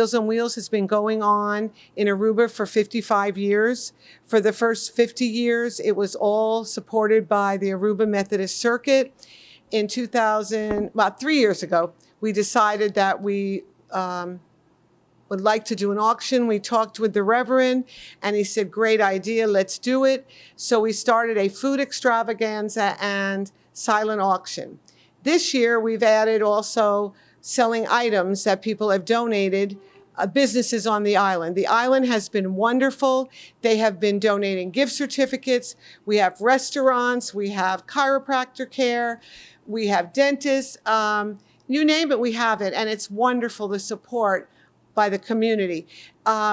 Meals on Wheels has been going on in Aruba for 55 years. For the first 50 years, it was all supported by the Aruba Methodist Circuit. In 2000, about 3 years ago, we decided that we would like to do an auction. We talked with the Reverend, and he said, great idea, let's do it. So we started a food extravaganza and silent auction. This year, we've added also selling items that people have donated, businesses on the island. The island has been wonderful. They have been donating gift certificates. We have restaurants. We have chiropractor care. We have dentists. You name it, we have it. And it's wonderful, the support by the community.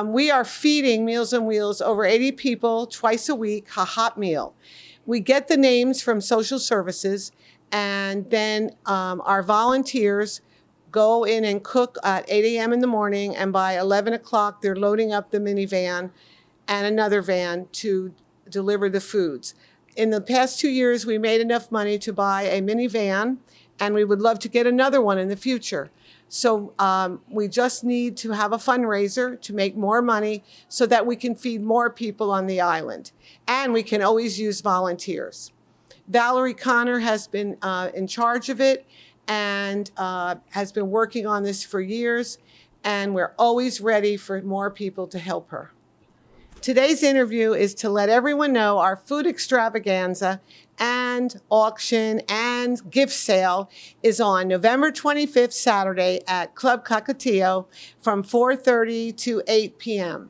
We are feeding Meals on Wheels over 80 people twice a week, a hot meal. We get the names from social services, and then our volunteers go in and cook at 8 a.m. in the morning, and by 11 o'clock, they're loading up the minivan and another van to deliver the foods. In the past 2 years, we made enough money to buy a minivan, and we would love to get another one in the future. So we just need to have a fundraiser to make more money so that we can feed more people on the island. And we can always use volunteers. Valerie Connor has been in charge of it, and has been working on this for years, and we're always ready for more people to help her. Today's interview is to let everyone know our food extravaganza and auction and gift sale is on November 25th, Saturday at Club Cacatillo from 4:30 to 8 p.m.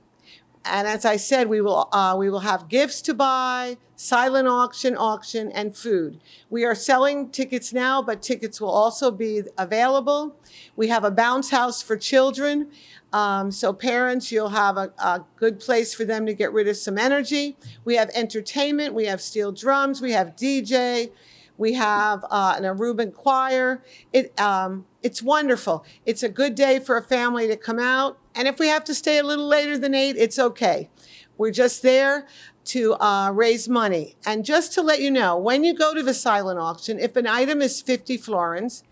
And as I said, we will have gifts to buy, silent auction, and food. We are selling tickets now, but tickets will also be available. We have a bounce house for children. So parents, you'll have a good place for them to get rid of some energy. We have entertainment. We have steel drums. We have DJ. We have an Aruban choir. It's wonderful. It's a good day for a family to come out. And if we have to stay a little later than 8, it's okay. We're just there to raise money. And just to let you know, when you go to the silent auction, if an item is 50 florins,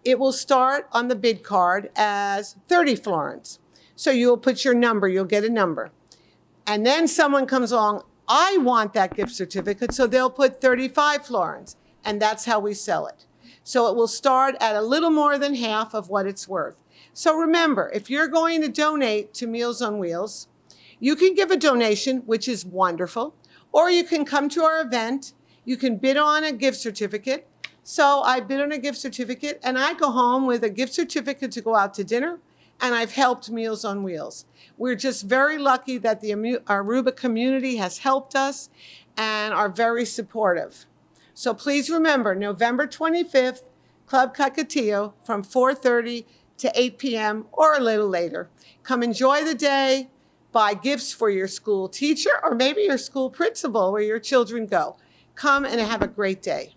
it will start on the bid card as 30 florins. So you'll put your number, you'll get a number. And then someone comes along, I want that gift certificate, so they'll put 35 florins. And that's how we sell it. So it will start at a little more than half of what it's worth. So remember, if you're going to donate to Meals on Wheels, you can give a donation, which is wonderful, or you can come to our event. You can bid on a gift certificate. So I bid on a gift certificate, and I go home with a gift certificate to go out to dinner, and I've helped Meals on Wheels. We're just very lucky that the Aruba community has helped us and are very supportive. So please remember, November 25th, Club Cacatillo from 4:30 to 8 p.m. or a little later. Come enjoy the day, buy gifts for your school teacher or maybe your school principal where your children go. Come and have a great day.